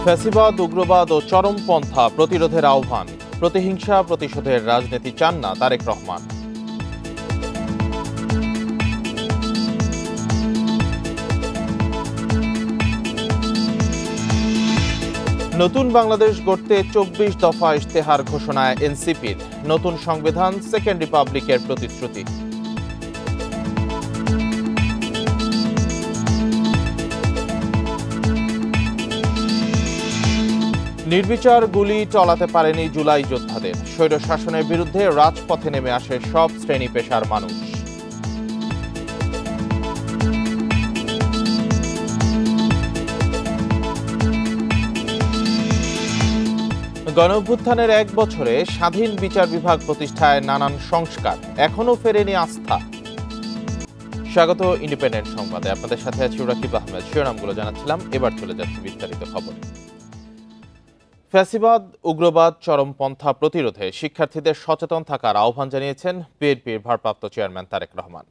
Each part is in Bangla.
ফ্যাসিবাদ, উগ্রবাদ ও চরমপন্থা প্রতিরোধের আহ্বান। প্রতিহিংসা প্রতিশোধের রাজনীতি চান না তারেক রহমান। নতুন বাংলাদেশ গড়তে ২৪ দফা ইশতেহার ঘোষণায় এনসিপির। নতুন সংবিধান, সেকেন্ড রিপাবলিকের প্রতিশ্রুতি। নির্বিচার গুলি চলাতে পারেনি জুলাই যোদ্ধাদের। স্বৈরশাসনের বিরুদ্ধে রাজপথে নেমে আসে সব শ্রেণী পেশার মানুষ। গণঅভ্যুত্থানের ১ বছরে স্বাধীন বিচার বিভাগ প্রতিষ্ঠায় নানান সংস্কার, এখনো ফেরেনি আস্থা। স্বাগত ইন্ডিপেন্ডেন্ট সংবাদে, আপনাদের সাথে আছি রাকিব আহমেদ। শিরোনামগুলো জানাচ্ছিলাম, এবার চলে যাচ্ছে বিস্তারিত খবরে। ফ্যাসিবাদ, উগ্রবাদ, চরমপন্থা প্রতিরোধে শিক্ষার্থীদের সচেতন থাকার আহ্বান জানিয়েছেন বিএনপির ভারপ্রাপ্ত চেয়ারম্যান তারেক রহমান।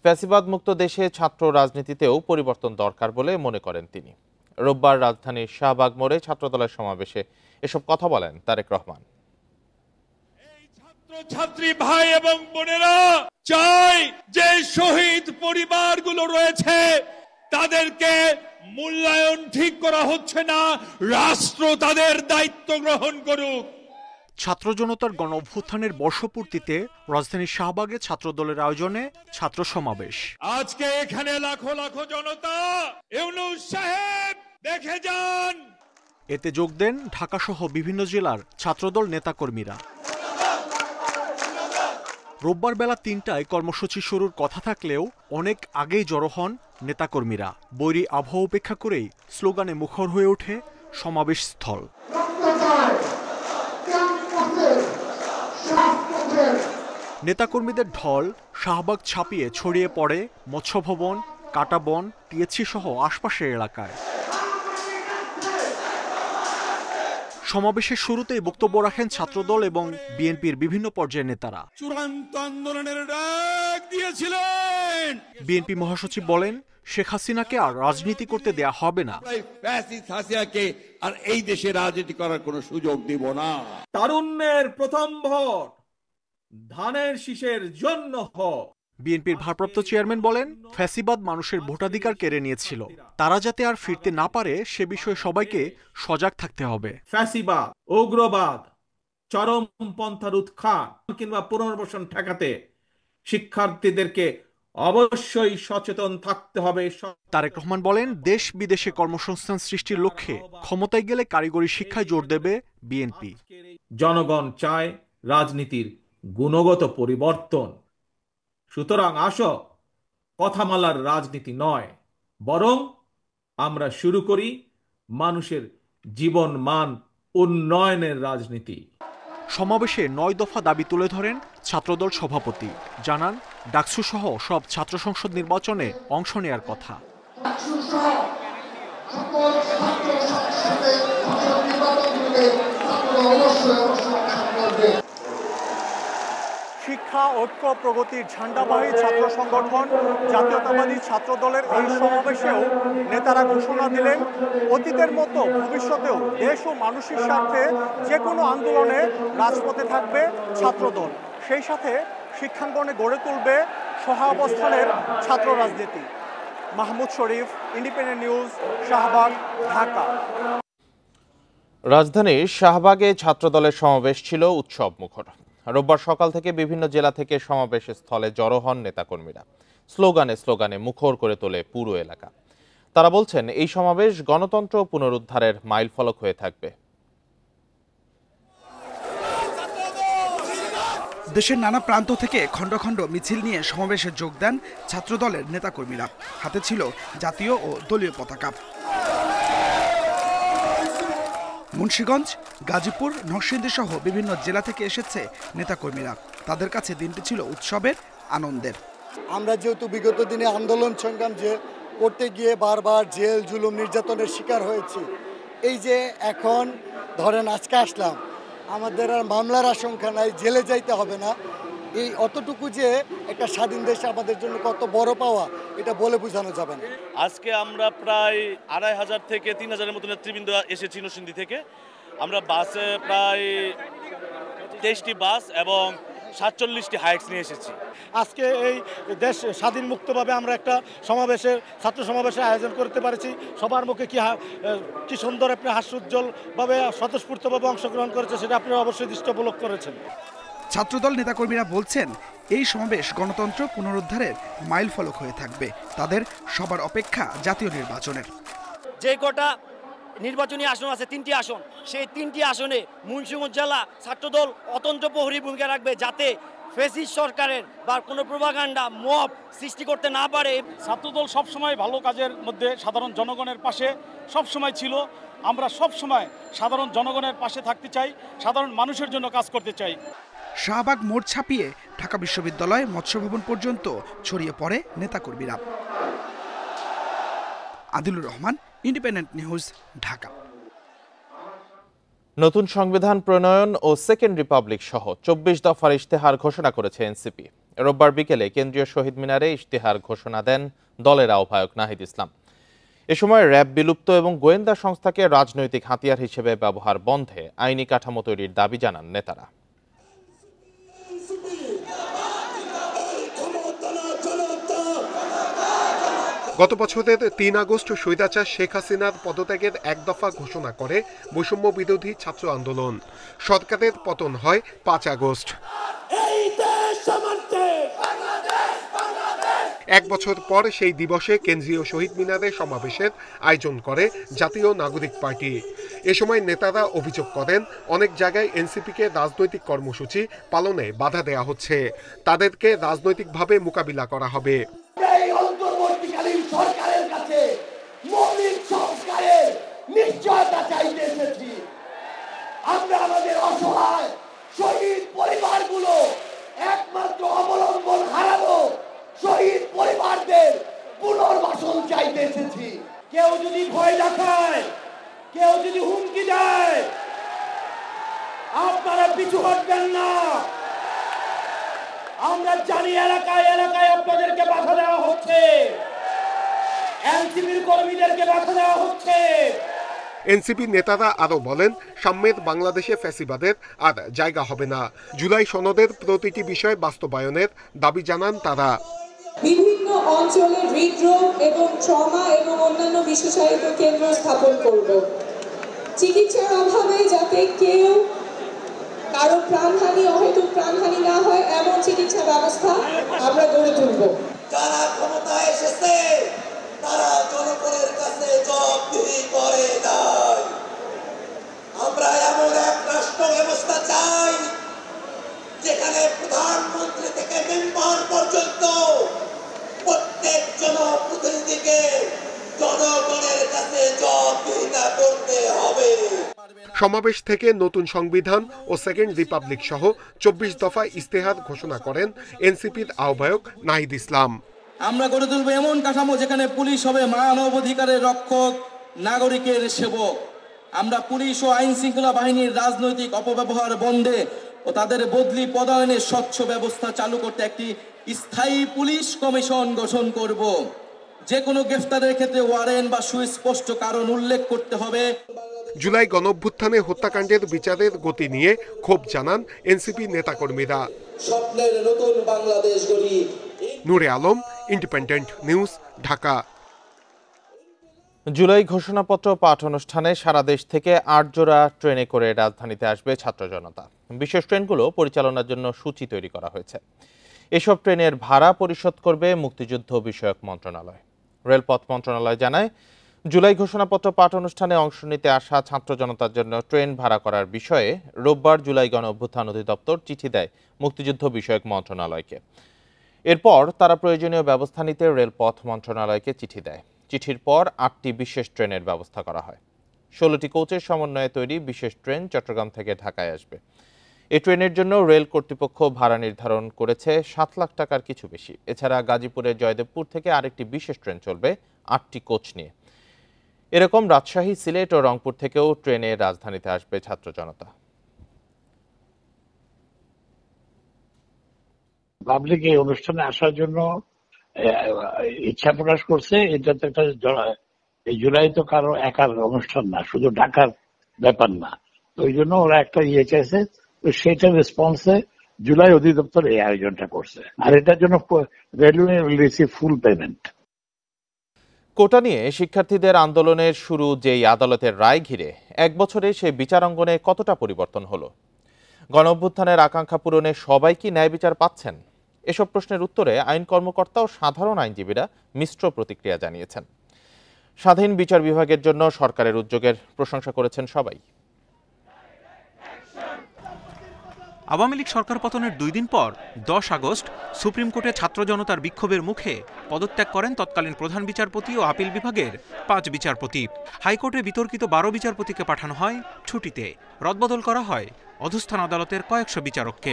ফ্যাসিবাদ মুক্ত দেশে ছাত্র রাজনীতিতেও পরিবর্তন দরকার বলে মনে করেন তিনি। রোববার রাজধানীর শাহবাগ মোড়ে ছাত্রদলের সমাবেশে এসব কথা বলেন তারেক রহমান। ছাত্রছাত্রী ভাই এবং বোনেরা চাই যে শহীদ পরিবারগুলো রয়েছে তাদেরকে মূল্যায়ন ঠিক করা হচ্ছে না, রাষ্ট্র তাদের দায়িত্ব গ্রহণ করুক। ছাত্র জনতার গণ অভ্যুত্থানের বর্ষপূর্তিতে রাজধানীর শাহবাগে ছাত্রদলের আয়োজনে ছাত্র সমাবেশ। আজকে এখানে লাখো লাখো জনতা, ইউনূস সাহেব দেখে যান। এতে যোগ দেন ঢাকাসহ বিভিন্ন জেলার ছাত্রদল নেতাকর্মীরা। রোববার বেলা ৩টায় কর্মসূচি শুরুর কথা থাকলেও অনেক আগেই জড়ো হন নেতাকর্মীরা। বৈরী আবহাওয়া উপেক্ষা করেই স্লোগানে মুখর হয়ে ওঠে সমাবেশ স্থল। নেতাকর্মীদের ঢল শাহবাগ ছাপিয়ে ছড়িয়ে পড়ে মৎস্য ভবন, কাটাবন, টিএসসি সহ আশপাশের এলাকায়। সমাবেশের শুরুতেই বক্তব্য রাখেন ছাত্রদল এবং বিএনপির বিভিন্ন পর্যায়ের নেতারা। চূড়ান্ত আন্দোলনের ডাক দিয়েছিলেন। বিএনপি মহাসচিব বলেন, শেখ হাসিনাকে আর রাজনীতি করতে দেয়া হবে না। হাসিনাকে আর এই দেশে রাজনীতি করার কোনো সুযোগ দিব না। তারুণ্যের প্রথম ভোট ধানের শীষের জন্য হোক। বিএনপির ভারপ্রাপ্ত চেয়ারম্যান বলেন, ফ্যাসিবাদ মানুষের ভোটাধিকার কেড়ে নিয়েছিল, তারা যাতে আর ফিরতে না পারে সে বিষয়ে সবাইকে সজাগ থাকতে হবে। ফ্যাসিবাদ, উগ্রবাদ, চরমপন্থার উৎখাত কিংবা পুনর্বাসন ঠেকাতে শিক্ষার্থীদেরকে অবশ্যই সচেতন থাকতে হবে। তারেক রহমান বলেন, দেশ বিদেশে কর্মসংস্থান সৃষ্টির লক্ষ্যে ক্ষমতায় গেলে কারিগরি শিক্ষায় জোর দেবে বিএনপি। জনগণ চায় রাজনীতির গুণগত পরিবর্তন। সুতরাং আসো, কথামালার রাজনীতি নয়, বরং আমরা শুরু করি মানুষের জীবন মান উন্নয়নের রাজনীতি। সমাবেশে ৯ দফা দাবি তুলে ধরেন ছাত্রদল সভাপতি। জানান, ডাকসু সহ সব ছাত্র সংসদ নির্বাচনে অংশ নেয়ার কথা। শিক্ষা, ঐক্য, প্রগতির ঝান্ডাবাহী ছাত্র সংগঠন জাতীয়তাবাদী ছাত্রদলের এই সমাবেশেও নেতারা ঘোষণা দিলেন, অতীতের মতো ভবিষ্যতেও দেশ ও মানুষের স্বার্থে যে কোনো আন্দোলনে রাজপথে থাকবে ছাত্রদল। সেই সাথে শিক্ষাঙ্গনে গড়ে তুলবে সহাবস্থানের ছাত্র রাজনীতি। মাহমুদ শরীফ, ইন্ডিপেন্ডেন্ট নিউজ, শাহবাগ, ঢাকা। রাজধানীর শাহবাগে ছাত্রদলের সমাবেশ ছিল উৎসব মুখর। রোববার সকাল থেকে বিভিন্ন জেলা থেকে সমাবেশ স্থলে জড়ো হন নেতাকর্মীরা। স্লোগানে স্লোগানে মুখর করে তোলে পুরো এলাকা। তারা বলছেন, এই সমাবেশ গণতন্ত্র পুনরুদ্ধারের মাইলফলক হয়ে থাকবে। দেশের নানা প্রান্ত থেকে খণ্ড খণ্ড মিছিল নিয়ে সমাবেশে যোগ দেন ছাত্রদলের নেতাকর্মীরা। হাতে ছিল জাতীয় ও দলীয় পতাকা। মুন্সিগঞ্জ, গাজীপুর, নরসিংদী সহ বিভিন্ন জেলা থেকে এসেছে নেতাকর্মীরা। তাদের কাছে দিনটি ছিল উৎসবের, আনন্দের। আমরা যেহেতু বিগত দিনে আন্দোলন সংগ্রাম যে করতে গিয়ে বারবার জেল, জুলুম, নির্যাতনের শিকার হয়েছি, এই যে এখন ধরেন আজকে আসলাম, আমাদের আর মামলার আশঙ্কা নাই, জেলে যাইতে হবে না, এই অতটুকু যে একটা স্বাধীন দেশে আমাদের জন্য কত বড় পাওয়া, এটা বলে বোঝানো যাবে না। আজকে আমরা প্রায় ২,৫০০ থেকে ৩,০০০-এর মতো নেতৃবৃন্দ এসেছি নরসিংদী থেকে। আমরা বাসে প্রায় ২৩টি বাস এবং ৪৭টি হাইক্স নিয়ে এসেছি। আজকে এই দেশ স্বাধীন মুক্তভাবে আমরা একটা ছাত্র সমাবেশের আয়োজন করতে পারছি। সবার মুখে কি সুন্দর আপনি হাস্যোজ্জ্বলভাবে স্বতঃস্ফূর্তভাবে অংশগ্রহণ করেছে, সেটা আপনারা অবশ্যই দৃষ্টি উপলক্ষ করেছেন। ছাত্রদল নেতাকর্মীরা বলছেন, এই সমাবেশ গণতন্ত্র পুনরুদ্ধারের মাইল ফলক হয়ে থাকবে। তাদের সবার অপেক্ষা জাতীয় নির্বাচনের। যে কটা নির্বাচনী আসন আছে, 3টি আসন, সেই 3টি আসনে মুন্সিগঞ্জ জেলা ছাত্রদল অতন্ত্র প্রহরী ভূমিকা রাখবে, যাতে ফ্যাসিস্ট সরকারের বা কোনো প্রোপাগান্ডা মব সৃষ্টি করতে না পারে। ছাত্রদল সবসময় ভালো কাজের মধ্যে সাধারণ জনগণের পাশে সবসময় ছিল। আমরা সবসময় সাধারণ জনগণের পাশে থাকতে চাই, সাধারণ মানুষের জন্য কাজ করতে চাই। শাহবাগ মোড় ছাপিয়ে ঢাকা বিশ্ববিদ্যালয় মৎস্য ভবন পর্যন্ত ছড়িয়ে পড়ে নেতাকর্মীরা। Adilur Rahman, independent news, Dhaka. নতুন সংবিধান প্রণয়ন ও সেকেন্ড রিপাবলিক সহ ২৪ দফার ইশতেহার ঘোষণা করেছে এনসিপি। রোববার বিকেলে কেন্দ্রীয় শহীদ মিনারে ইশতেহার ঘোষণা দেন দলের আহ্বায়ক নাহিদ ইসলাম। এ সময় র্যাব বিলুপ্ত এবং গোয়েন্দা সংস্থাকে রাজনৈতিক হাতিয়ার হিসেবে ব্যবহার বন্ধে আইনি কাঠামো তৈরির দাবি জানান নেতারা। গত বছরের ৩ আগস্ট স্বৈরাচার শেখ হাসিনার পদত্যাগের এক দফা ঘোষণা করে বৈষম্য বিরোধী ছাত্র আন্দোলন। সরকারের পতন হয় ৫ আগস্ট। এক বছর পর সেই দিবসে কেন্দ্রীয় শহীদ মিনারে সমাবেশের আয়োজন করে জাতীয় নাগরিক পার্টি। এ সময় নেতারা অভিযোগ করেন, অনেক জায়গায় এনসিপিকে রাজনৈতিক কর্মসূচি পালনে বাধা দেয়া হচ্ছে। তাদেরকে রাজনৈতিকভাবে মোকাবিলা করা হবে। সরকারের কাছে মৌলিক সংস্কারের নিশ্চয়তা চাইতে এসেছি। আমরা আমাদের অসহায় শহীদ পরিবারগুলো একমাত্র অবলম্বন হারানো শহীদ পরিবারদের পুনর্বাসন চাইতে এসেছি। কেউ যদি ভয় দেখায়, কেউ যদি হুমকি দেয়, আপনারা পিছু হটবেন না। আমরা জানি এলাকায় এলাকায় আপনাদেরকে বাধা দেওয়া হচ্ছে, এনসিপির কর্মীদেরকে বাধা দেওয়া হচ্ছে। এনসিপি নেতারা আরো বলেন, সাম্যের বাংলাদেশে ফ্যাসিবাদের আর জায়গা হবে না। জুলাই সনদের প্রতিটি বিষয় বাস্তবায়নের দাবি জানান তারা। বিভিন্ন অঞ্চলে হৃদরোগ এবং ট্রমা এবং অন্যান্য বিশেষায়িত কেন্দ্র স্থাপন করব। চিকিৎসার অভাবে যাতে কারো প্রাণহানি, অহেতুক প্রাণহানি না হয়, এমন চিকিৎসা ব্যবস্থা আমরা গড়ে তুলব। যারা ক্ষমতায় এসেছে তারা জনগণের কাছে জবাবদিহি করে নাই। আমরা এমন এক রাষ্ট্র ব্যবস্থা চাই যেখানে প্রধানমন্ত্রী থেকে মেম্বার পর্যন্ত প্রত্যেক জনপ্রতিনিধিকে জনগণের কাছে জবাবদিহিতা করতে হবে। সমাবেশ থেকে নতুন সংবিধান ও সেকেন্ড রিপাবলিক সহ ২৪ দফা ইশতেহার ঘোষণা করেন এনসিপির আহ্বায়ক নাহিদ ইসলাম। আমরা গড়ে তুলব এমন কাঠামো যেখানে পুলিশ হবে মানবাধিকারের রক্ষক, নাগরিকের সেবক। আমরা পুলিশ ও আইন শৃঙ্খলা বাহিনীর রাজনৈতিক অপব্যবহার বন্ধে ও তাদের বদলি পদায়নের স্বচ্ছ ব্যবস্থা চালু করতে একটি স্থায়ী পুলিশ কমিশন গঠন করব। যে কোনো গ্রেফতারের ক্ষেত্রে ওয়ারেন্ট বা সুস্পষ্ট কারণ উল্লেখ করতে হবে। জুলাই গণঅভ্যুত্থানে হত্যাকাণ্ডের বিচারের গতি নিয়ে ক্ষোভ জানান এনসিপি নেতাকর্মীরা। স্বপ্নের নতুন বাংলাদেশ গড়ি। নূরে আলম, ইন্ডিপেন্ডেন্ট নিউজ, ঢাকা। জুলাই ঘোষণাপত্র পাঠ অনুষ্ঠানে সারা দেশ থেকে ৮ জোড়া ট্রেনে করে রাজধানীতে আসবে ছাত্র জনতা। বিশেষ ট্রেনগুলো পরিচালনার জন্য সূচি তৈরি করা হয়েছে। এসব ট্রেনের ভাড়া পরিশোধ করবে মুক্তিযুদ্ধ বিষয়ক মন্ত্রণালয়। রেলপথ মন্ত্রণালয় জানায়, জুলাই ঘোষণাপত্র পাঠ অনুষ্ঠানে অংশ নিতে আসা ছাত্র জনতার জন্য ট্রেন ভাড়া করার বিষয়ে রোববার জুলাই গণঅভ্যুত্থান অধিদপ্তর চিঠি দেয় মুক্তিযুদ্ধ বিষয়ক মন্ত্রণালয়কে। এরপর তারা প্রয়োজনীয় ব্যবস্থা নিতে রেলপথ মন্ত্রণালয়কে চিঠি দেয়। চিঠির পর ৮টি বিশেষ ট্রেনের ব্যবস্থা করা হয়। ১৬টি কোচের সমন্বয়ে তৈরি বিশেষ ট্রেন চট্টগ্রাম থেকে ঢাকায় আসবে। এই ট্রেনের জন্য রেল কর্তৃপক্ষ ভাড়া নির্ধারণ করেছে ৭ লাখ টাকার কিছু বেশি। এছাড়া গাজীপুরের জয়দেবপুর থেকে আরেকটি বিশেষ ট্রেন চলবে ৮টি কোচ নিয়ে। এরকম রাজশাহী, সিলেট ও রংপুর থেকেও ট্রেনে রাজধানীতে আসবে ছাত্র জনতা। পাবলিক এই অনুষ্ঠানে আসার জন্য ইচ্ছা প্রকাশ করছে। এটা তো একটা এই জুলাই তো কারো একার অনুষ্ঠান না, শুধু ঢাকার ব্যাপার না। তো ওই জন্য ওরা একটা চাইছে, তো সেইটার রেসপন্সে জুলাই অধিদপ্তর এই আয়োজনটা করছে। আর এটার জন্য railway will receive full payment. Quota নিয়ে শিক্ষার্থীদের আন্দোলনের শুরু যেই আদালতের রায় ঘিরে এক বছরে সেই বিচারাঙ্গনে কতটা পরিবর্তন হলো? গণঅভ্যুত্থানের আকাঙ্ক্ষা পূরণে সবাই কি ন্যায় বিচার পাচ্ছেন? এসব প্রশ্নের উত্তরে আইন কর্মকর্তা ও সাধারণ আইনজীবীরা মিশ্র প্রতিক্রিয়া জানিয়েছেন। স্বাধীন বিচার বিভাগের জন্য সরকারের উদ্যোগের প্রশংসা করেছেন সবাই। আওয়ামী লীগ সরকার পতনের 2 দিন পর 10 আগস্ট সুপ্রিম কোর্টে ছাত্র জনতার বিক্ষোভের মুখে পদত্যাগ করেন তৎকালীন প্রধান বিচারপতি ও আপিল বিভাগের 5 বিচারপতি। হাইকোর্টে বিতর্কিত 12 বিচারপতিকে পাঠানো হয় ছুটিতে, রদবদল করা হয় অধস্থান আদালতের কয়েকশো বিচারককে।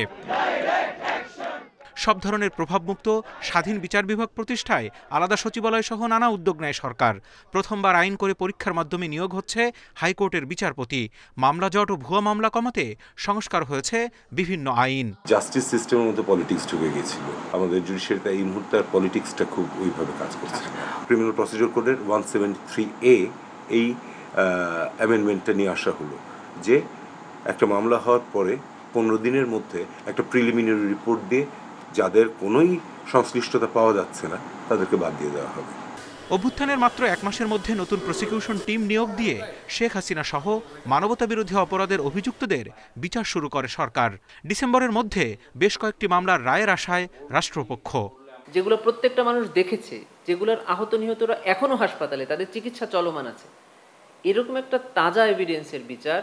সব ধরনের প্রভাবমুক্ত স্বাধীন বিচার বিভাগ প্রতিষ্ঠায় আলাদা সচিবালয় সহ নানা উদ্যোগ নেয় সরকার। প্রথমবার আইন করে পরীক্ষার মাধ্যমে নিয়োগ হচ্ছে হাইকোর্টের বিচারপতি। মামলা জট ও ভুয়া মামলা কমাতে সংস্কার হয়েছে বিভিন্ন আইন। জাস্টিস সিস্টেমের মধ্যে পলিটিক্স ঢুকে গিয়েছিল, আমাদের জুডিশিয়ারিতে এই মুহূর্তে পলিটিক্সটা খুব ওইভাবে কাজ করছে। ক্রিমিনাল প্রসিডিউর কোডের 173A এই অ্যামেন্ডমেন্টটা নিয়ে আসা হলো যে একটা মামলা হওয়ার পরে 15 দিনের মধ্যে একটা প্রিলিমিনারি রিপোর্ট দিয়ে যাদের কোনোই সংশ্লিষ্টতা পাওয়া যাচ্ছে না তাদেরকে বাদ দিয়ে দেওয়া হবে। অভ্যুত্থানের মাত্র 1 মাসের মধ্যে নতুন প্রসিকিউশন টিম নিয়োগ দিয়ে শেখ হাসিনা সহ মানবতাবিরোধী অপরাধের অভিযুক্তদের বিচার শুরু করে সরকার। ডিসেম্বরের মধ্যে বেশ কয়েকটি মামলার রায়ের আশায় রাষ্ট্রপক্ষ। যেগুলো প্রত্যেকটা মানুষ দেখেছে, যেগুলোর আহত নিহতরা এখনো হাসপাতালে, তাদের চিকিৎসা চলমান আছে, এরকম একটা তাজা এভিডেন্সের বিচার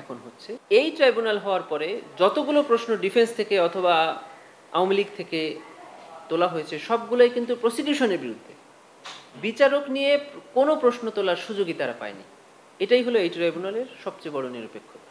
এখন হচ্ছে। এই ট্রাইব্যুনাল হওয়ার পরে যতগুলো প্রশ্ন ডিফেন্স থেকে অথবা আওয়ামী লীগ থেকে তোলা হয়েছে সবগুলোই কিন্তু প্রসিকিউশনের বিরুদ্ধে। বিচারক নিয়ে কোনো প্রশ্ন তোলার সুযোগই তারা পায়নি। এটাই হলো এই ট্রাইব্যুনালের সবচেয়ে বড় নিরপেক্ষতা।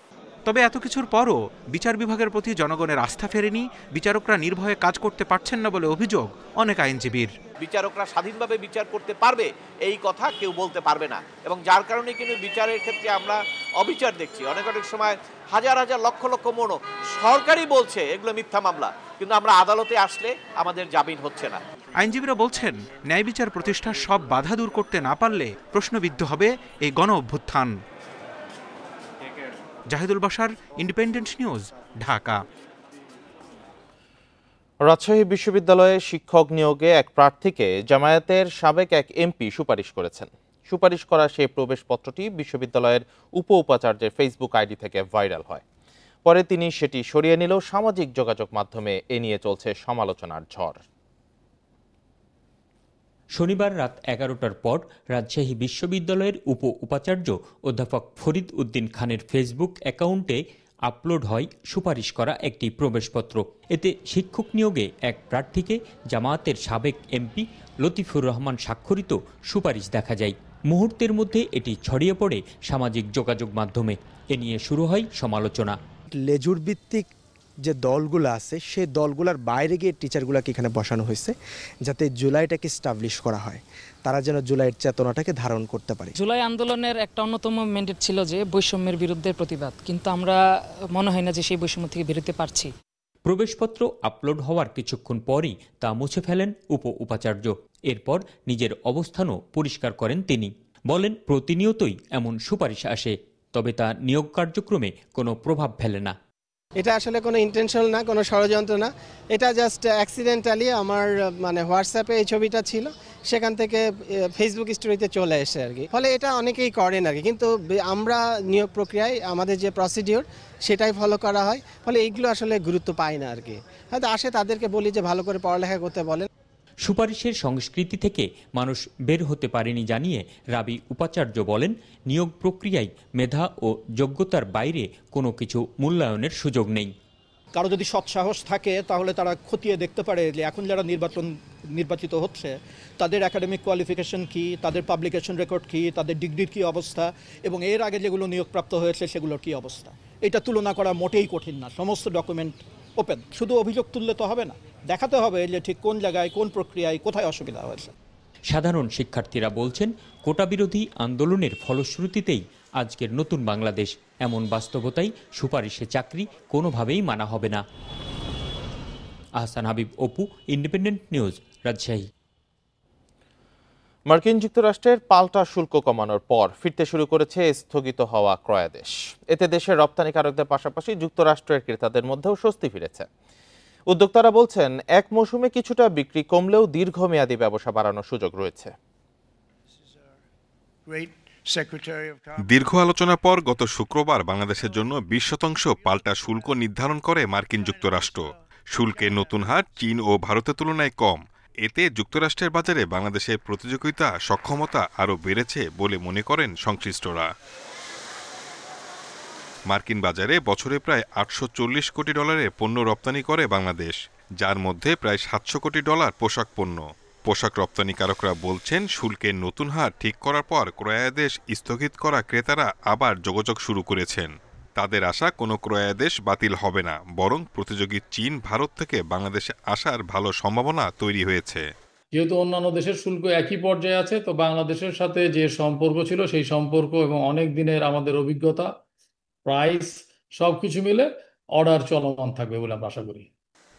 তবে এত কিছুর পরও বিচার বিভাগের প্রতি জনগণের আস্থা ফেরেনি, বিচারকরা নির্ভয়ে কাজ করতে পারছেন না বলে অভিযোগ অনেক আইনজীবীর। বিচারকরা স্বাধীনভাবে বিচার করতে পারবে এই কথা কেউ বলতে পারবে না, এবং যার কারণে কিন্তু বিচারের ক্ষেত্রে আমরা অবিচার দেখছি। অনেক সময় হাজার হাজার লক্ষ লক্ষ মনো সরকারই বলছে এগুলো মিথ্যা মামলা, কিন্তু আমরা আদালতে আসলে আমাদের জামিন হচ্ছে না। আইনজীবীরা বলছেন ন্যায় বিচার প্রতিষ্ঠার সব বাধা দূর করতে না পারলে প্রশ্নবিদ্ধ হবে এই গণ অভ্যুত্থান। Zahidul Bashar, independent news, Dhaka. রাজশাহী বিশ্ববিদ্যালয়ে শিক্ষক নিয়োগে এক প্রার্থীকে জামায়াতের সাবেক এক এমপি সুপারিশ করেছেন। সুপারিশ করা সেই প্রবেশপত্রটি বিশ্ববিদ্যালয়ের উপাচার্যের ফেসবুক আইডি থেকে ভাইরাল হয়। পরে তিনি সেটি সরিয়ে নিলেও সামাজিক যোগাযোগ মাধ্যমে এ নিয়ে চলছে সমালোচনার ঝড়। শনিবার রাত 11টার পর রাজশাহী বিশ্ববিদ্যালয়ের উপাচার্য অধ্যাপক ফরিদ উদ্দিন খানের ফেসবুক অ্যাকাউন্টে আপলোড হয় সুপারিশ করা একটি প্রবেশপত্র। এতে শিক্ষক নিয়োগে এক প্রার্থীকে জামায়াতের সাবেক এমপি লতিফুর রহমান স্বাক্ষরিত সুপারিশ দেখা যায়। মুহূর্তের মধ্যে এটি ছড়িয়ে পড়ে সামাজিক যোগাযোগ মাধ্যমে। এ নিয়ে শুরু হয় সমালোচনা। লেজুর ভিত্তিক যে দলগুলো আছে সেই দলগুলোর বাইরে গিয়ে টিচারগুলোকে এখানে বসানো হয়েছে যাতে জুলাইটাকে স্টাবলিশ করা হয়, তারা যেন জুলাইয়ের চেতনাটাকে ধারণ করতে পারে। জুলাই আন্দোলনের একটা অন্যতম ম্যান্ডেট ছিল যে বৈষম্যের বিরুদ্ধে প্রতিবাদ, কিন্তু আমরা মনে হয় না যে সেই বৈষম্য থেকে বেরোতে পারছি। প্রবেশপত্র আপলোড হওয়ার কিছুক্ষণ পরই তা মুছে ফেলেন উপাচার্য। এরপর নিজের অবস্থানও পরিষ্কার করেন তিনি। বলেন প্রতিনিয়তই এমন সুপারিশ আসে, তবে তা নিয়োগ কার্যক্রমে কোনো প্রভাব ফেলে না। এটা আসলে কোনো ইন্টেনশনাল না, কোনো ষড়যন্ত্র না, এটা জাস্ট অ্যাক্সিডেন্টালি আমার হোয়াটসঅ্যাপে এই ছবিটা ছিল, সেখান থেকে ফেসবুক স্টোরিতে চলে এসে আর কি। ফলে এটা অনেকেই করেন আর কি, কিন্তু আমরা নিয়োগ প্রক্রিয়ায় আমাদের যে প্রসিডিওর সেটাই ফলো করা হয়, ফলে এইগুলো আসলে গুরুত্ব পায় না আর কি। হয়তো আসে তাদেরকে বলি যে ভালো করে পড়ালেখা করতে বলেন। সুপারিশের সংস্কৃতি থেকে মানুষ বের হতে পারেনি জানিয়ে রাবি উপাচার্য বলেন, নিয়োগ প্রক্রিয়ায় মেধা ও যোগ্যতার বাইরে কোনো কিছু মূল্যায়নের সুযোগ নেই। কারো যদি সৎসাহস থাকে তাহলে তারা খতিয়ে দেখতে পারে যে এখন যারা নির্বাচিত হচ্ছে তাদের একাডেমিক কোয়ালিফিকেশন কি, তাদের পাবলিকেশন রেকর্ড কি, তাদের ডিগ্রির কি অবস্থা, এবং এর আগে যেগুলো নিয়োগপ্রাপ্ত হয়েছে সেগুলোর কি অবস্থা। এটা তুলনা করা মোটেই কঠিন না, সমস্ত ডকুমেন্ট ওপেন। শুধু অভিযোগ তুললে তো হবে না, দেখাতে হবে যে ঠিক কোন জায়গায় কোন প্রক্রিয়ায় কোথায় অসুবিধা হয়েছে। সাধারণ শিক্ষার্থীরা বলছেন কোটা বিরোধী আন্দোলনের ফলশ্রুতিতেই আজকের নতুন বাংলাদেশ। এমন বাস্তবতায় সুপারিশে চাকরি কোনোভাবেই মানা হবে না। Ahsan Habib Apu, independent news, Rajshahi. মার্কিন যুক্তরাষ্ট্রের পাল্টা শুল্ক কমানোর পর ফিরতে শুরু করেছে স্থগিত হওয়া ক্রয়াদেশ। এতে দেশের রপ্তানিকারকদের পাশাপাশি যুক্তরাষ্ট্রের ক্রেতাদের মধ্যেও স্বস্তি ফিরেছে। উদ্যোক্তারা বলছেন, এক মৌসুমে কিছুটা বিক্রি কমলেও দীর্ঘমেয়াদী ব্যবসা বাড়ানোর সুযোগ রয়েছে। দীর্ঘ আলোচনার পর গত শুক্রবার বাংলাদেশের জন্য 20% পাল্টা শুল্ক নির্ধারণ করে মার্কিন যুক্তরাষ্ট্র। শুল্কের নতুন হার চীন ও ভারতের তুলনায় কম। এতে যুক্তরাষ্ট্রের বাজারে বাংলাদেশের প্রতিযোগিতা সক্ষমতা আরও বেড়েছে বলে মনে করেন সংশ্লিষ্টরা। মার্কিন বাজারে বছরে প্রায় $840 কোটি পণ্য রপ্তানি করে বাংলাদেশ, যার মধ্যে প্রায় $700 কোটি পোশাক পণ্য। পোশাক রপ্তানিকারকরা বলছেন, শুল্কের নতুন হার ঠিক করার পর ক্রয়াদেশ স্থগিত করা ক্রেতারা আবার যোগাযোগ শুরু করেছেন। তাদের আশা কোনো ক্রয়াদেশ বাতিল হবে না, বরং প্রতিযোগী চীন, ভারত থেকে বাংলাদেশে আসার ভালো সম্ভাবনা তৈরি হয়েছে। যেহেতু অন্যান্য দেশের শুল্ক একই পর্যায়ে আছে, তো বাংলাদেশের সাথে যে সম্পর্ক ছিল সেই সম্পর্ক এবং অনেক দিনের আমাদের অভিজ্ঞতা, প্রাইস সবকিছু মিলে অর্ডার চলমান থাকবে বলে আমরা আশা করি।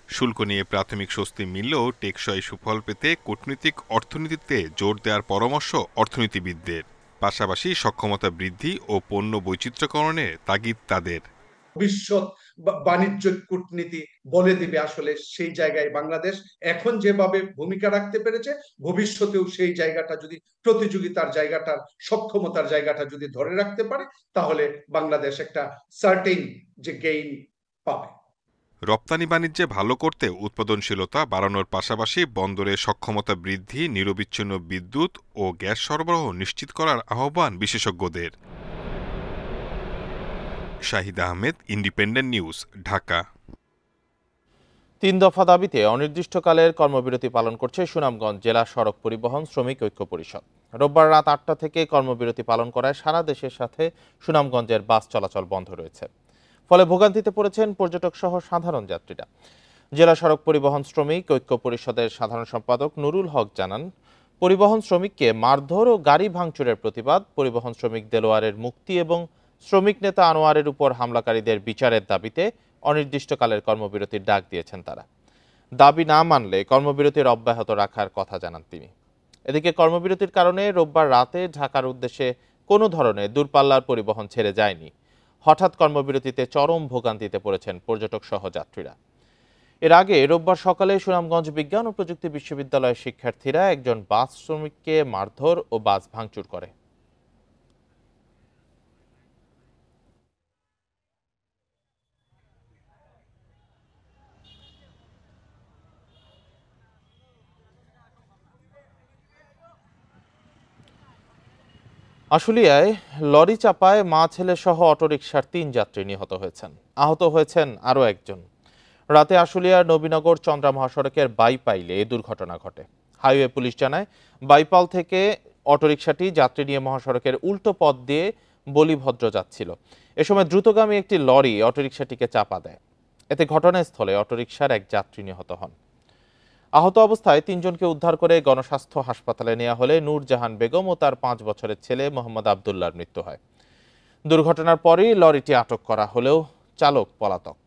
শুল্ক নিয়ে প্রাথমিক স্বস্তি মিললেও টেকসই সুফল পেতে কূটনৈতিক অর্থনীতিতে জোর দেওয়ার পরামর্শ অর্থনীতিবিদদের। পাশাপাশি সক্ষমতা বৃদ্ধি ও পণ্য বৈচিত্র্যকরণের তাগিদ তাদের। ভবিষ্যৎ বাণিজ্য কূটনীতি বলে দিবে আসলে সেই জায়গায় বাংলাদেশ এখন যেভাবে ভূমিকা রাখতে পেরেছে, ভবিষ্যতেও সেই জায়গাটা যদি প্রতিযোগিতার জায়গাটার সক্ষমতার জায়গাটা যদি ধরে রাখতে পারে, তাহলে বাংলাদেশ একটা সার্টেন যে গেইন পাবে। রপ্তানি বাণিজ্যে ভালো করতে উৎপাদনশীলতা বাড়ানোর পাশাপাশি বন্দরে সক্ষমতা বৃদ্ধি, নিরবিচ্ছিন্ন বিদ্যুৎ ও গ্যাস সরবরাহ নিশ্চিত করার আহ্বান বিশেষজ্ঞদের। Shahid Ahmed, independent news, Dhaka. 3 দফা দাবিতে অনির্দিষ্টকালের কর্মবিরতি পালন করছে সুনামগঞ্জ জেলা সড়ক পরিবহন শ্রমিক ঐক্য পরিষদ। রোববার রাত 8টা থেকে কর্মবিরতি পালন করায় সারা দেশের সাথে সুনামগঞ্জের বাস চলাচল বন্ধ রয়েছে। ফলে ভোগান্তিতে পড়েছেন পর্যটক সহ সাধারণ যাত্রীরা। জেলা সড়ক পরিবহন শ্রমিক ঐক্য পরিষদের সাধারণ সম্পাদক নুরুল হক জানান, পরিবহন শ্রমিককে মারধর ও গাড়ি ভাঙচুরের প্রতিবাদ, পরিবহন শ্রমিক দেলোয়ারের মুক্তি এবং শ্রমিক নেতা আনোয়ারের উপর হামলাকারীদের বিচারের দাবিতে অনির্দিষ্টকালের কর্মবিরতির ডাক দিয়েছেন তারা। দাবি না মানলে কর্মবিরতির অব্যাহত রাখার কথা জানান তিনি। এদিকে কর্মবিরতির কারণে রোববার রাতে ঢাকার উদ্দেশ্যে কোনো ধরনের দূরপাল্লার পরিবহন ছেড়ে যায়নি। হঠাৎ কর্মবিরতিতে চরম ভোগান্তিতে পড়েছেন পর্যটক সহ যাত্রীরা। এর আগে রোববার সকালে সুনামগঞ্জ বিজ্ঞান ও প্রযুক্তি বিশ্ববিদ্যালয়ের শিক্ষার্থীরা একজন বাস শ্রমিককে মারধর ও বাস ভাঙচুর করে। আশুলিয়ায় লরি চাপায় মা ছেলে সহ অটোরিকশার 3 যাত্রী নিহত হয়েছেন। আহত হয়েছেন আরও একজন। রাতে আশুলিয়ার নবীনগর চন্দ্রা মহাসড়কের বাইপাইলে এই দুর্ঘটনা ঘটে। হাইওয়ে পুলিশ জানায়, বাইপাল থেকে অটোরিকশাটি যাত্রী নিয়ে মহাসড়কের উল্টো পথ দিয়ে বলিভদ্র যাচ্ছিল। এ সময় দ্রুতগামী একটি লরি অটোরিকশাটিকে চাপা দেয়। এতে ঘটনাস্থলে অটোরিকশার এক যাত্রী নিহত হন। আহত অবস্থায় 3 জনকে উদ্ধার করে গণস্বাস্থ্য হাসপাতালে নেওয়া হলে নূরজাহান বেগম ও তার 5 বছরের ছেলে মোহাম্মদ আবদুল্লাহর মৃত্যু হয়। দুর্ঘটনার পরই লরিটি আটক করা হলেও চালক পলাতক।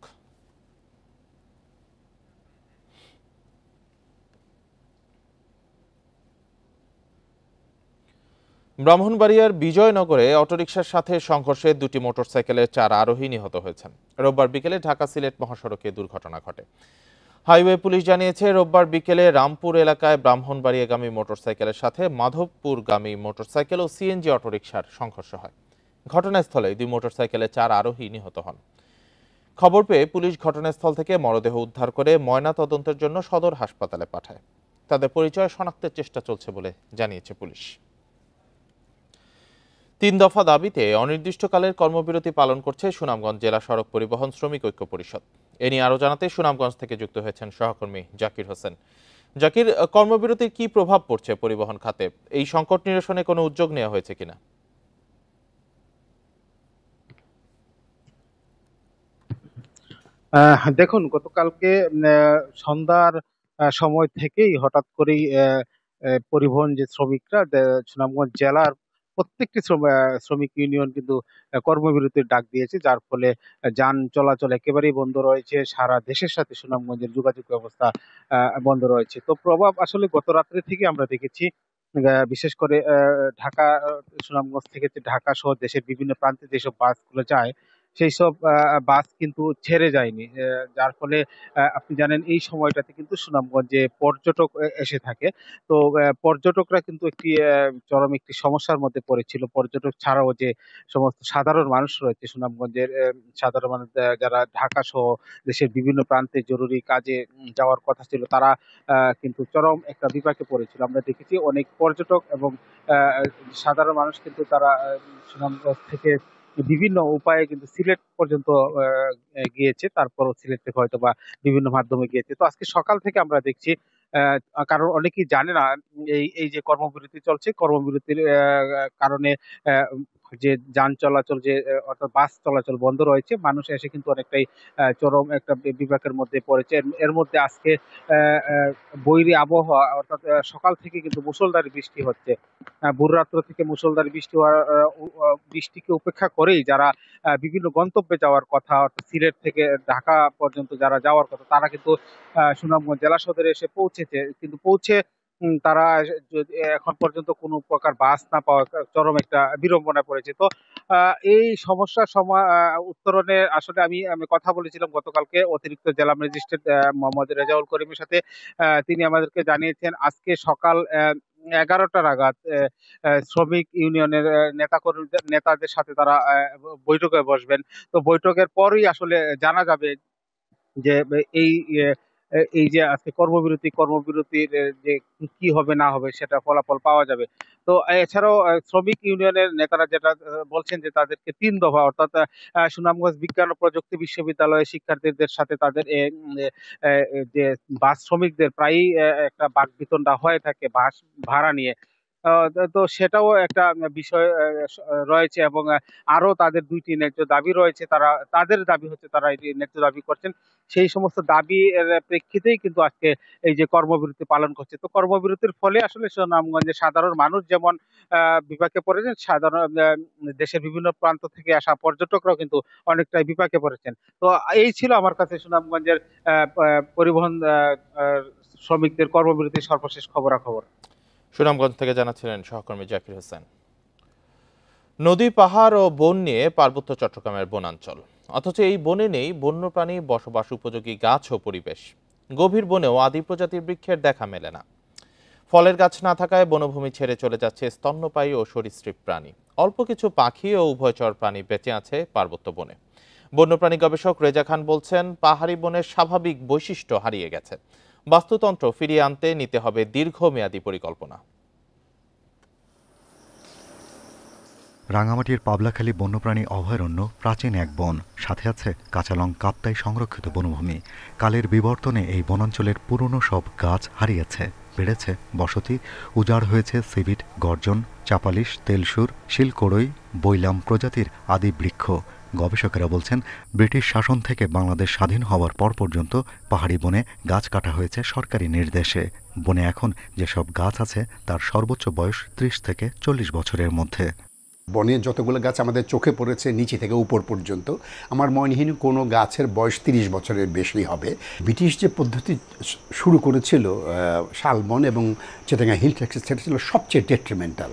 ব্রাহ্মণবাড়িয়ার বিজয়নগরে অটোরিকশার সাথে সংঘর্ষে 2টি মোটরসাইকেলের 4 আরোহী নিহত হয়েছেন। রোববার বিকেলে ঢাকা সিলেট মহাসড়কে দুর্ঘটনা ঘটে। হাইওয়ে পুলিশ জানিয়েছে, রোববার বিকেলে রামপুর এলাকায় ব্রাহ্মণবাড়িয়াগামী মোটরসাইকেলের সাথে মাধবপুরগামী মোটরসাইকেল ও সিএনজি অটোরিকশার সংঘর্ষ হয়। ঘটনাস্থলে 2 মোটরসাইকেলের 4 আরোহী নিহত হন। খবর পেয়ে পুলিশ ঘটনাস্থল থেকে মরদেহ উদ্ধার করে ময়না তদন্তের জন্য সদর হাসপাতালে পাঠায়। তাদের পরিচয় শনাক্তের চেষ্টা চলছে বলে জানিয়েছে পুলিশ। 3 দফা দাবিতে অনির্দিষ্টকালের কর্মবিরতি পালন করছে সুনামগঞ্জ জেলা সড়ক পরিবহন শ্রমিক ঐক্য পরিষদ। এ নিয়ে আরো জানাতে সুনামগঞ্জ থেকে যুক্ত হয়েছেন সহকর্মী জাকির হোসেন। জাকির, কর্মবিরতির কি প্রভাব পড়ছে পরিবহন খাতে? এই সংকট নিরসনে কোনো উদ্যোগ নেওয়া হয়েছে কিনা? দেখুন, গতকালকে সন্ধ্যার সময় থেকেই হঠাৎ করেই পরিবহন যে শ্রমিকরা সুনামগঞ্জ জেলার প্রত্যেকটি শ্রমিক ইউনিয়ন কিন্তু কর্মবিরতির ডাক দিয়েছে, যার ফলে যান চলাচল একেবারেই বন্ধ রয়েছে। সারা দেশের সাথে সুনামগঞ্জের যোগাযোগ ব্যবস্থা বন্ধ রয়েছে। তো প্রভাব আসলে গত রাত্রে থেকে আমরা দেখেছি, বিশেষ করে ঢাকা, সুনামগঞ্জ থেকে যে ঢাকা সহ দেশের বিভিন্ন প্রান্তে যেসব বাসগুলো যায়, সেই সব বাস কিন্তু ছেড়ে যায়নি। যার ফলে আপনি জানেন এই সময়টাতে কিন্তু সুনামগঞ্জে পর্যটক এসে থাকে। তো পর্যটকরা কিন্তু চরম একটি সমস্যার মধ্যে পড়েছিল। পর্যটক ছাড়াও যে সমস্ত সাধারণ মানুষ রয়েছে সুনামগঞ্জের, সাধারণ মানুষ যারা ঢাকা সহ দেশের বিভিন্ন প্রান্তে জরুরি কাজে যাওয়ার কথা ছিল, তারা কিন্তু চরম একটা বিপাকে পড়েছিল। আমরা দেখেছি অনেক পর্যটক এবং সাধারণ মানুষ কিন্তু তারা সুনামগঞ্জ থেকে বিভিন্ন উপায়ে কিন্তু সিলেট পর্যন্ত গিয়েছে, তারপরও সিলেট থেকে হয়তো বা বিভিন্ন মাধ্যমে গিয়েছে। তো আজকে সকাল থেকে আমরা দেখছি, কারণ অনেকেই জানে না এই যে কর্মবিরতি চলছে, কর্মবিরতির কারণে যে যান চলাচল, যে অর্থাৎ বাস চলাচল বন্ধ রয়েছে, মানুষ এসে কিন্তু অনেকটাই চরম একটা বিপাকের মধ্যে পড়েছে। এর মধ্যে আজকে বৈরী আবহাওয়া, অর্থাৎ সকাল থেকে কিন্তু মুষলধারে বৃষ্টি হচ্ছে। ভোর রাত্র থেকে মুষলধারে বৃষ্টি হওয়ার বৃষ্টিকে উপেক্ষা করেই যারা বিভিন্ন গন্তব্যে যাওয়ার কথা, অর্থাৎ সিলেট থেকে ঢাকা পর্যন্ত যারা যাওয়ার কথা, তারা কিন্তু সুনামগঞ্জ জেলা সদরে এসে পৌঁছেছে। কিন্তু পৌঁছে তারা এখন পর্যন্ত কোনো প্রকার বাস না পাওয়া চরম একটা বিড়ম্বনায় পড়েছে। তো এই সমস্যার উত্তরণে আসলে আমি কথা বলেছিলাম গতকালকে অতিরিক্ত জেলা ম্যাজিস্ট্রেট মোহাম্মদ রেজাউল করিমের সাথে। তিনি আমাদেরকে জানিয়েছেন আজকে সকাল 11টা নাগাদ শ্রমিক ইউনিয়নের নেতাদের সাথে তারা বৈঠকে বসবেন। তো বৈঠকের পরই আসলে জানা যাবে যে এই যে আজকে কর্মবিরতির যে কি হবে না হবে সেটা ফলাফল পাওয়া যাবে। তো এছাড়াও শ্রমিক ইউনিয়নের নেতারা যেটা বলছেন যে তাদেরকে 3 দফা, অর্থাৎ সুনামগঞ্জ বিজ্ঞান ও প্রযুক্তি বিশ্ববিদ্যালয়ের শিক্ষার্থীদের সাথে তাদের যে বাস শ্রমিকদের প্রায়ই একটা বাকবিতণ্ডা হয়ে থাকে বাস ভাড়া নিয়ে। তো সেটাও একটা বিষয় রয়েছে, এবং আরো তাদের 2টি ন্যায্য দাবি রয়েছে। তাদের দাবি হচ্ছে তারা এই ন্যায্য দাবি করছেন, সেই সমস্ত দাবির প্রেক্ষিতেই কিন্তু আজকে এই যে কর্মবিরতি পালন করছে। তো কর্মবিরতির ফলে আসলে সুনামগঞ্জে সাধারণ মানুষ যেমন বিপাকে পড়েছেন, দেশের বিভিন্ন প্রান্ত থেকে আসা পর্যটকরাও কিন্তু অনেকটাই বিপাকে পড়েছেন। তো এই ছিল আমার কাছে সুনামগঞ্জের পরিবহন শ্রমিকদের কর্মবিরতির সর্বশেষ খবরাখবর। সুনামগঞ্জ থেকে জানাচ্ছিলেন সহকর্মী জাকির হোসেন। নদী, পাহাড় ও বন নিয়ে পার্বত্য চট্টগ্রামের বনাঞ্চল, অথচ এই বনে নেই বন্যপ্রাণী বসবাস উপযোগী গাছ ও পরিবেশ। গভীর বনেও আদি প্রজাতির বৃক্ষের দেখা মেলে না। ফলের গাছ না থাকায় বনভূমি ছেড়ে চলে যাচ্ছে স্তন্যপায়ী ও সরীসৃপ প্রাণী। অল্প কিছু পাখি ও উভয়চর প্রাণী বেঁচে আছে পার্বত্য বনে। বন্যপ্রাণী গবেষক রেজা খান বলছেন, পাহাড়ি বনের স্বাভাবিক বৈশিষ্ট্য হারিয়ে গেছে। বাস্তুতন্ত্র ফিরিয়ে আনতে নিতে হবে দীর্ঘমেয়াদী পরিকল্পনা। রাঙামাটির পাবলাখালী বন্যপ্রাণী অভয়ারণ্য প্রাচীন এক বন, সাথে আছে কাঁচালং কাপ্তাই সংরক্ষিত বনভূমি। কালের বিবর্তনে এই বনাঞ্চলের পুরনো সব গাছ হারিয়েছে, বেড়েছে বসতি, উজাড় হয়েছে সিভিট, গর্জন, চাপালিশ, তেলসুর, শিলকড়ই, বৈলাম প্রজাতির আদি বৃক্ষ। গবেষকেরা বলছেন, ব্রিটিশ শাসন থেকে বাংলাদেশ স্বাধীন হওয়ার পর পর্যন্ত পাহাড়ি বনে গাছ কাটা হয়েছে সরকারি নির্দেশে। বনে এখন যেসব গাছ আছে তার সর্বোচ্চ বয়স 30 থেকে 40 বছরের মধ্যে। বনে যতগুলো গাছ আমাদের চোখে পড়েছে নিচে থেকে উপর পর্যন্ত, আমার মনে হয়নি কোনো গাছের বয়স 30 বছরের বেশি হবে। ব্রিটিশ যে পদ্ধতি শুরু করেছিল শালবন এবং চিটাগাং হিল ট্যাক্স, সেটা ছিল সবচেয়ে ডেট্রিমেন্টাল।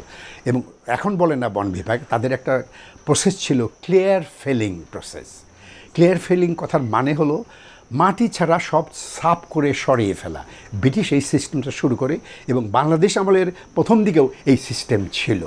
এবং এখন বলে না বন বিভাগ, তাদের একটা প্রসেস ছিল clear felling process. Clear felling কথার মানে হলো মাটি ছাড়া সব সাফ করে সরিয়ে ফেলা। ব্রিটিশ এই সিস্টেমটা শুরু করে এবং বাংলাদেশ আমলের প্রথম দিকেও এই সিস্টেম ছিল।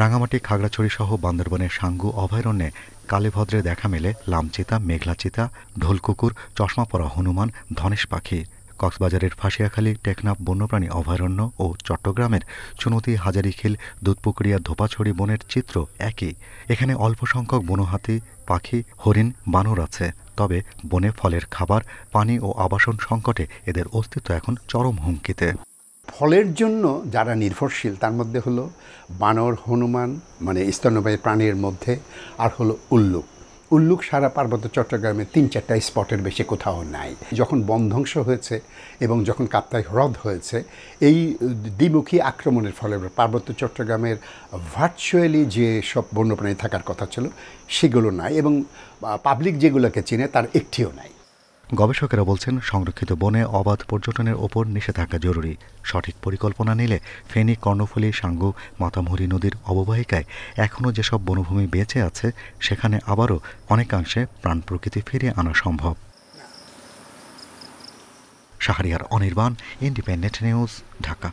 রাঙামাটি, খাগড়াছড়ি সহ বান্দরবনের সাঙ্গু অভয়ারণ্যে কালীভদ্রে দেখা মেলে লামচিতা, মেঘলা চিতা, ঢোলকুকুর, চশমা পরা হনুমান, ধনেশ পাখি। কক্সবাজারের ফাঁসিয়াখালী, টেকনাফ বন্যপ্রাণী অভয়ারণ্য ও চট্টগ্রামের চুনতি, হাজারিখিল, দুধপুকুরিয়া, ধোপাছড়ি বনের চিত্র একই। এখানে অল্প সংখ্যক বনহাতি, পাখি, হরিণ, বানর আছে। তবে বনে ফলের খাবার, পানি ও আবাসন সংকটে এদের অস্তিত্ব এখন চরম হুমকিতে। ফলের জন্য যারা নির্ভরশীল তার মধ্যে হলো বানর, হনুমান মানে স্তন্যপায়ী প্রাণীর মধ্যে, আর হলো উল্লুক। উল্লুক সারা পার্বত্য চট্টগ্রামে ৩-৪টা স্পটের বেশি কোথাও নাই। যখন বন ধ্বংস হয়েছে এবং যখন কাপ্তাই হ্রদ হয়েছে, এই দ্বিমুখী আক্রমণের ফলে পার্বত্য চট্টগ্রামের ভার্চুয়ালি যে সব বন্যপ্রাণী থাকার কথা ছিল সেগুলো নাই, এবং পাবলিক যেগুলোকে চেনে তার একটিও নাই। গবেষকেরা বলছেন, সংরক্ষিত বনে অবাধ পর্যটনের ওপর নিষেধাজ্ঞা জরুরি। সঠিক পরিকল্পনা নিলে ফেনী, কর্ণফুলী, সাঙ্গু, মাতামুহুরী নদীর অববাহিকায় এখনও যেসব বনভূমি বেঁচে আছে সেখানে আবারও অনেকাংশে প্রাণ প্রকৃতি ফিরিয়ে আনা সম্ভব। Shahriar Anirban, independent news, Dhaka.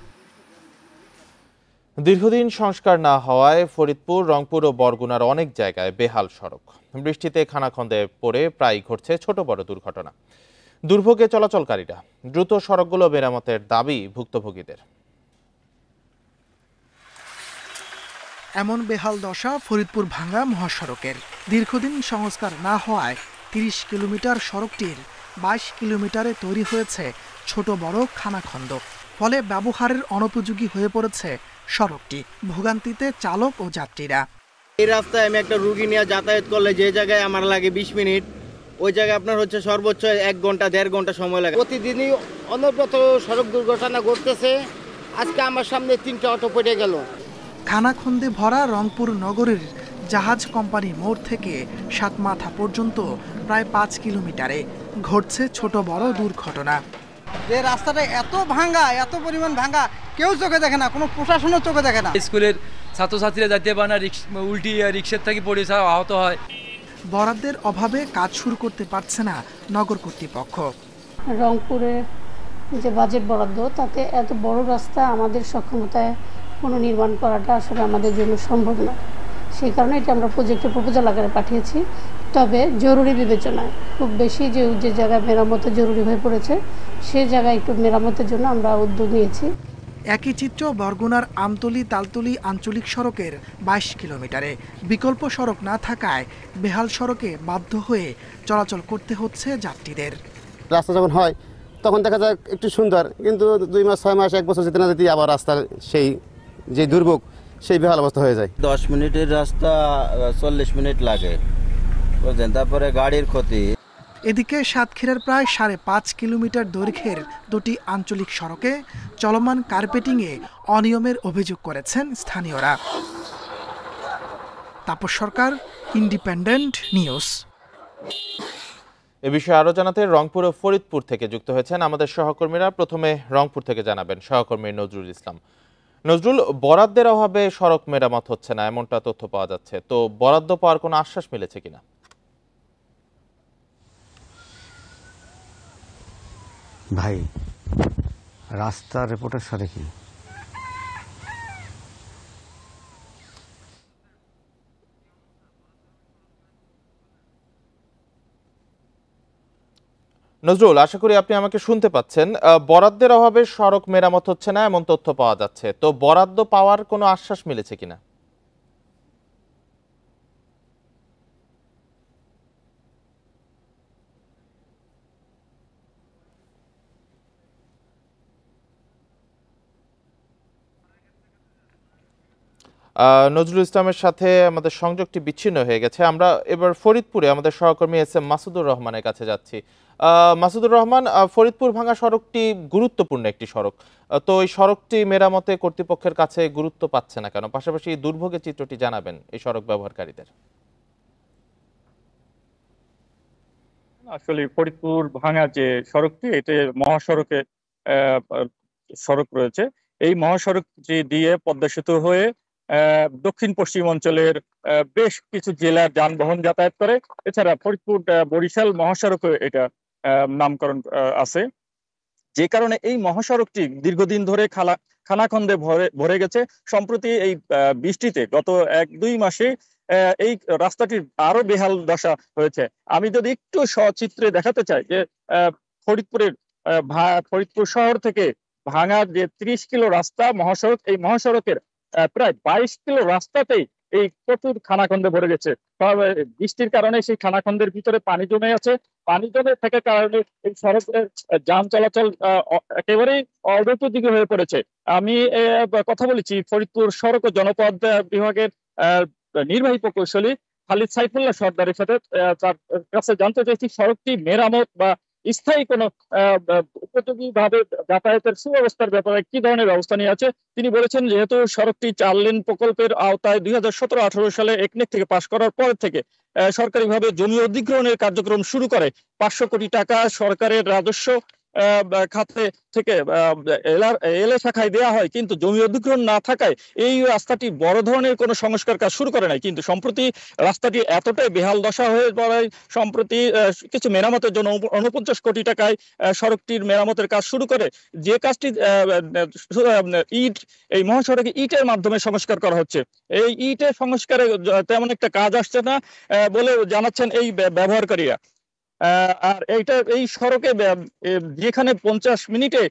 দীর্ঘদিন সংস্কার না হওয়ায় ফরিদপুর, রংপুর ও বরগুনার অনেক জায়গায় বেহাল সড়ক। বৃষ্টিতে খানাখন্দে পড়ে প্রায় ঘটছে ছোট বড় দুর্ঘটনা। দুর্ভোগে চলাচলকারীরা। দ্রুত সড়কগুলো মেরামতের দাবি ভুক্তভোগীদের। এমন বেহাল দশা ফরিদপুর ভাঙ্গা মহাসড়কের। দীর্ঘদিন সংস্কার না হওয়ায় ৩০ কিলোমিটার সড়কটির ২২ কিলোমিটারে তৈরি হয়েছে ছোট বড় খানাখন্দ। ফলে ব্যবহারের অনুপযোগী হয়ে পড়েছে সড়কটি। ভোগান্তিতে চালক ও যাত্রীরা। এই রাস্তায় আমি একটা রুগী নিয়ে যাতায়াত করলে যে জায়গায় আমার লাগে ২০ মিনিট, ওই জায়গায় আপনার হচ্ছে সর্বোচ্চ ১ ঘন্টা ১.৫ ঘন্টা সময় লাগে। প্রতিদিনই অনবরত সড়ক দুর্ঘটনা ঘটতেছে। আজকে আমার সামনে ৩টা অটো পড়ে গেল। খানাখন্দে ভরা রংপুর নগরের জাহাজ কোম্পানি মোড় থেকে সাতমাথা পর্যন্ত প্রায় ৫ কিলোমিটারে ঘটছে ছোট বড় দুর্ঘটনা। যে রাস্তাটা এত ভাঙা, এত পরিমাণ ভাঙা, কেউ চোখে দেখে না, কোনো প্রশাসনও চোখে দেখে না। স্কুলের ছাত্রছাত্রীরা যাইতে পারে না, উল্টি রিক্সার থেকে পড়ে আহত হয়। বরাদ্দের অভাবে কাজ শুরু করতে পারছে না নগর কর্তৃপক্ষ। রংপুরে যে বাজেট বরাদ্দ, তাতে এত বড় রাস্তা আমাদের সক্ষমতায় কোনো নির্মাণ করাটা আসলে আমাদের জন্য সম্ভব না। সেই কারণে এটা আমরা প্রজেক্টের প্রপোজাল আকারে পাঠিয়েছি। তবে জরুরি বিবেচনায় খুব বেশি যে জায়গায় মেরামতের জরুরি হয়ে পড়েছে সে জায়গায় একটু মেরামতের জন্য আমরা উদ্যোগ নিয়েছি। একই চিত্র বরগুনার আমতলী তালতলী আঞ্চলিক সড়কের ২২ কিলোমিটারে। বিকল্প সড়ক না থাকায় বেহাল সড়কে বাধ্য হয়ে চলাচল করতে হচ্ছে যাত্রীদের। রাস্তা যখন হয় তখন দেখা যায় একটু সুন্দর, কিন্তু ২ মাস ৬ মাস ১ বছর যেতে না যেতে আবার রাস্তার সেই যে দুর্ভোগ, সেই বেহাল অবস্থা হয়ে যায়। ১০ মিনিটের রাস্তা ৪০ মিনিট লাগে, বুঝলেন, তারপরে গাড়ির ক্ষতি। এদিকে সাতক্ষীরার প্রায় ৫.৫ কিলোমিটার দৈর্ঘ্যের দুটি আঞ্চলিক সড়কে চলমান কার্পেটিংয়ে অনিয়মের অভিযোগ করেছেন স্থানীয়রা। তাপস সরকার, ইন্ডিপেন্ডেন্ট নিউজ। এ বিষয়ে আরো জানাতে রংপুর ও ফরিদপুর থেকে যুক্ত হয়েছেন আমাদের সহকর্মীরা। প্রথমে রংপুর থেকে জানাবেন সহকর্মী নজরুল ইসলাম। নজরুল, বরাদ্দের অভাবে সড়ক মেরামত হচ্ছে না এমনটা তথ্য পাওয়া যাচ্ছে, তো বরাদ্দ পাওয়ার কোনো আশ্বাস মিলেছে কিনা? ভাই, রাস্তার রিপোর্টের সাথে কি নজরুল, আশা করি আপনি আমাকে শুনতে পাচ্ছেন। বরাদ্দের অভাবে সড়ক মেরামত হচ্ছে না এমন তথ্য পাওয়া যাচ্ছে, তো বরাদ্দ পাওয়ার কোনো আশ্বাস মিলেছে কিনা? নজরুল ইসলামের সাথে আমাদের সংযোগটি বিচ্ছিন্ন হয়ে গেছে। আমরা এবার ফরিদপুরে আমাদের সহকর্মী এস.এম. মাসুদুর রহমানের কাছে যাচ্ছি। মাসুদুর রহমান, ফরিদপুর ভাঙ্গা সড়কটি গুরুত্বপূর্ণ একটি সড়ক, তো এই সড়কটি মেরামতে কর্তৃপক্ষের কাছে গুরুত্ব পাচ্ছে না কেন? পাশাপাশি দুর্ভোগের চিত্রটি জানাবেন এই সড়ক ব্যবহারকারীদের। আসলে ফরিদপুর ভাঙ্গা যে সড়কটি, এটি মহাসড়কে সড়ক রয়েছে। এই মহাসড়কটি দিয়ে পদ্মা সেতু হয়ে দক্ষিণ পশ্চিম অঞ্চলের বেশ কিছু জেলার যানবাহন যাতায়াত করে। এছাড়া ফরিদপুর বরিশাল মহাসড়কে এটা নামকরণ আছে, যে কারণে এই মহাসড়কটি দীর্ঘদিন ধরে খানাখন্দে ভরে গেছে। সম্প্রতি এই বৃষ্টিতে গত ১-২ মাসে এই রাস্তাটির আরো বেহাল দশা হয়েছে। আমি যদি একটু সচিত্রে দেখাতে চাই যে ফরিদপুর শহর থেকে ভাঙার যে ৩০ কিলো রাস্তা মহাসড়ক, এই মহাসড়কের প্রায় ২২ কিলো রাস্তাতেই এই প্রচুর খানাখন্দে ভরে গেছে। বৃষ্টির কারণে সেই খানাখন্দের ভিতরে পানি জমে আছে। পানি জমে থাকার কারণে এই সড়কের যান চলাচল একেবারেই অনুপযোগী হয়ে পড়েছে। আমি কথা বলেছি ফরিদপুর সড়ক ও জনপথ বিভাগের নির্বাহী প্রকৌশলী খালিদ সাইফুল্লাহ সর্দারের সাথে তার কাছে জানতে চাইছি সড়কটি মেরামত বা স্থায়ী কোনো উপযোগী ভাবে যাতায়াতের সুব্যবস্থার ব্যাপারে কি ধরনের ব্যবস্থা নিয়ে আছে। তিনি বলেছেন যেহেতু সড়কটি 4 লেন প্রকল্পের আওতায় 2017-18 সালে একনেক থেকে পাশ করার পর থেকে সরকারিভাবে জমি অধিগ্রহণের কার্যক্রম শুরু করে 500 কোটি টাকা সরকারের রাজস্ব খাতে থেকে এলএ শাখায় দেওয়া হয়, কিন্তু জমি অধিগ্রহণ না থাকায় এই রাস্তাটি বড় ধরনের কোনো সংস্কার কাজ শুরু করে নাই। কিন্তু সম্প্রতি রাস্তাটি এতটাই বেহাল দশা হয়ে পড়ায় সম্প্রতি কিছু মেরামতের জন্য 49 কোটি টাকায় সড়কটির মেরামতের কাজ শুরু করে, যে কাজটি ইট এই মহাসড়কে ইটের মাধ্যমে সংস্কার করা হচ্ছে। এই ইটের সংস্কারে তেমন একটা কাজ আসছে না বলে জানাচ্ছেন এই ব্যবহারকারীরা। আর এই সড়কে যেখানে 50 মিনিটে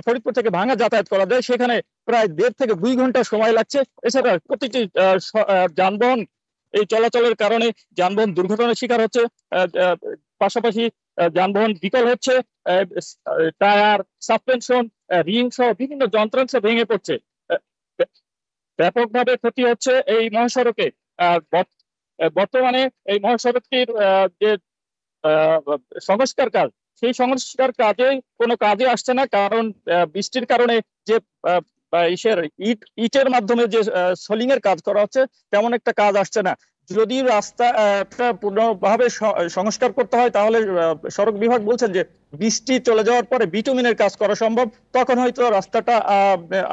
ফরিদপুর থেকে ভাঙ্গা যাতায়াত করা যায়, সেখানে প্রায় 1.5 থেকে 2 ঘন্টা সময় লাগছে। এছাড়া প্রতিটি যানবাহন এই চলাচলের কারণে যানবাহন দুর্ঘটনার শিকার হচ্ছে, পাশাপাশি যানবাহন বিকল হচ্ছে, টায়ার, সাসপেনশন, রিং সহ বিভিন্ন যন্ত্রাংশ ভেঙে পড়ছে, ব্যাপকভাবে ক্ষতি হচ্ছে এই মহাসড়কে। বর্তমানে এই মহাসড়কটির যে সংস্কার কাজ, সেই সংস্কার কাজে কোনো কাজে আসছে না, কারণ বৃষ্টির কারণে যে ইটের মাধ্যমে যে সোলিং এর কাজ করা হচ্ছে তেমন একটা কাজ আসছে না। যদি রাস্তা পূর্ণভাবে সংস্কার করতে হয় তাহলে সড়ক বিভাগ বলছেন যে বৃষ্টি চলে যাওয়ার পরে বিটুমিনের কাজ করা সম্ভব, তখন হয়তো রাস্তাটা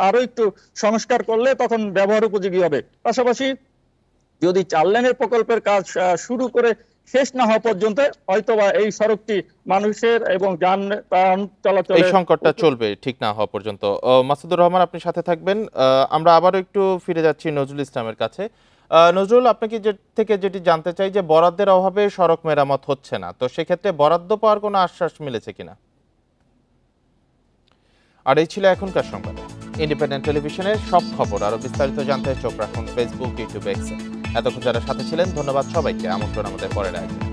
আরো একটু সংস্কার করলে তখন ব্যবহার উপযোগী হবে। পাশাপাশি যদি 4 লেনের প্রকল্পের কাজ শুরু করে শেষ না হওয়া পর্যন্ত হয়তোবা এই সড়কটি মানুষের এবং যানবাহন চলাচল এই সংকটটা চলবে ঠিক না হওয়া পর্যন্ত। মাসুদুর রহমান আপনি সাথে থাকবেন। আমরা আবারও একটু ফিরে যাচ্ছি নজরুল ইসলামের কাছে। নজরুল, আপনাকে যেটি জানতে চাই যে বরাদ্দের অভাবে সড়ক মেরামত হচ্ছে না, তো সেক্ষেত্রে বরাদ্দ পাওয়ার কোনো আশ্বাস মিলেছে কিনা? আর এই ছিল এখনকার সংবাদ। ইন্ডিপেন্ডেন্ট টেলিভিশনের সব খবর আরো বিস্তারিত জানতে চোখ রাখুন ফেসবুক, ইউটিউব, এক্সে। এতক্ষণ যারা সাথে ছিলেন ধন্যবাদ সবাইকে। আমন্ত্রণ আমাদের পরের আয়োজনে।